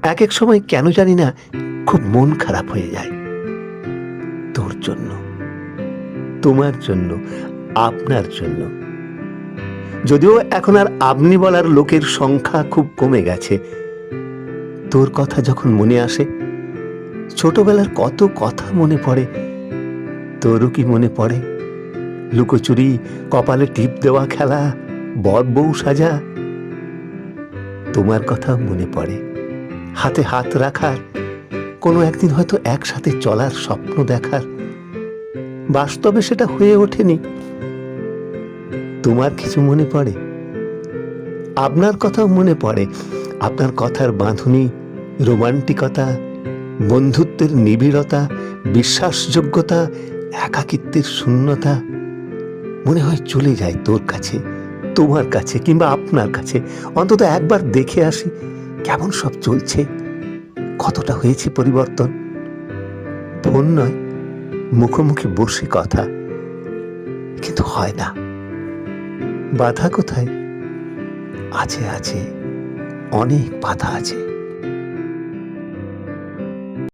এক এক সময় কেন জানি না খুব মন খারাপ হয়ে যায়। তোর জন্য, তোমার জন্য, আপনার জন্য। যদিও এখন আর আপনি বলার লোকের সংখ্যা খুব কমে গেছে। তোর কথা যখন মনে আসে, ছোটবেলার কত কথা মনে পড়ে। তোরও কি মনে পড়ে? লুকোচুরি, কপালে টিপ দেওয়া খেলা, বর বউ সাজা। তোমার কথা মনে পড়ে, হাতে হাত রাখার, কোনো একদিন হয়তো একসাথে চলার স্বপ্ন দেখার। বাস্তবে সেটা হয়ে ওঠেনি। তোমার কিছু মনে পড়ে? আপনার কথাও মনে পড়ে, আপনার কথার বাঁধুনি, রোমান্টিকতা, বন্ধুত্বের নিবিড়তা, বিশ্বাসযোগ্যতা, একাকিত্বের শূন্যতা। মনে হয় চলে যায় তোর কাছে, তোমার কাছে, কিংবা আপনার কাছে। অন্তত একবার দেখে আসি কেমন সব চলছে, কতটা হয়েছে পরিবর্তন। ফোন নয়, মুখোমুখি বসে কথা, কিন্তু হয় না। বাধা কোথায়? আছে, অনেক বাধা আছে।